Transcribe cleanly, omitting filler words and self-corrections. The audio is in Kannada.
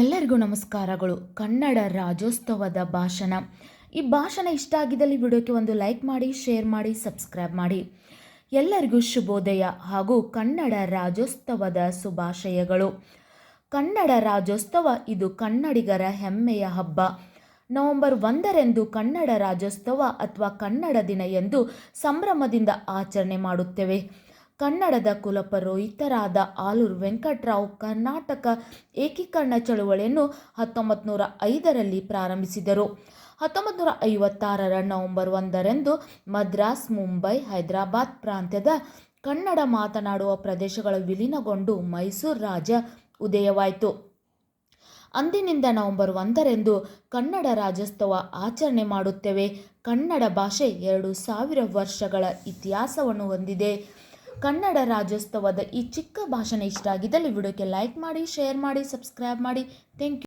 ಎಲ್ಲರಿಗೂ ನಮಸ್ಕಾರಗಳು. ಕನ್ನಡ ರಾಜ್ಯೋತ್ಸವದ ಭಾಷಣ. ಈ ಭಾಷಣ ಇಷ್ಟ ಆಗಿದ್ದಲ್ಲಿ ವಿಡಿಯೋಕ್ಕೆ ಒಂದು ಲೈಕ್ ಮಾಡಿ, ಶೇರ್ ಮಾಡಿ, ಸಬ್ಸ್ಕ್ರೈಬ್ ಮಾಡಿ. ಎಲ್ಲರಿಗೂ ಶುಭೋದಯ ಹಾಗೂ ಕನ್ನಡ ರಾಜ್ಯೋತ್ಸವದ ಶುಭಾಶಯಗಳು. ಕನ್ನಡ ರಾಜ್ಯೋತ್ಸವ ಇದು ಕನ್ನಡಿಗರ ಹೆಮ್ಮೆಯ ಹಬ್ಬ. ನವೆಂಬರ್ 1ರಂದು ಕನ್ನಡ ರಾಜ್ಯೋತ್ಸವ ಅಥವಾ ಕನ್ನಡ ದಿನ ಎಂದು ಸಂಭ್ರಮದಿಂದ ಆಚರಣೆ ಮಾಡುತ್ತೇವೆ. ಕನ್ನಡದ ಕುಲಪುರೋಹಿತರಾದ ಆಲೂರು ವೆಂಕಟರಾವ್ ಕರ್ನಾಟಕ ಏಕೀಕರಣ ಚಳುವಳಿಯನ್ನು 1905ರಲ್ಲಿ ಪ್ರಾರಂಭಿಸಿದರು. 1956ರ ನವೆಂಬರ್ 1ರಂದು ಮದ್ರಾಸ್, ಮುಂಬೈ, ಹೈದರಾಬಾದ್ ಪ್ರಾಂತ್ಯದ ಕನ್ನಡ ಮಾತನಾಡುವ ಪ್ರದೇಶಗಳು ವಿಲೀನಗೊಂಡು ಮೈಸೂರು ರಾಜ್ಯ ಉದಯವಾಯಿತು. ಅಂದಿನಿಂದ ನವೆಂಬರ್ 1ರಂದು ಕನ್ನಡ ರಾಜ್ಯೋತ್ಸವ ಆಚರಣೆ ಮಾಡುತ್ತೇವೆ. ಕನ್ನಡ ಭಾಷೆ 2000 ವರ್ಷಗಳ ಇತಿಹಾಸವನ್ನು ಹೊಂದಿದೆ. ಕನ್ನಡ ರಾಜ್ಯೋತ್ಸವದ ಈ ಚಿಕ್ಕ ಭಾಷಣ ಇಷ್ಟ ಆಗಿದ್ದಲ್ಲಿ ವಿಡಿಯೋಕ್ಕೆ ಲೈಕ್ ಮಾಡಿ, ಶೇರ್ ಮಾಡಿ, ಸಬ್ಸ್ಕ್ರೈಬ್ ಮಾಡಿ. Thank you.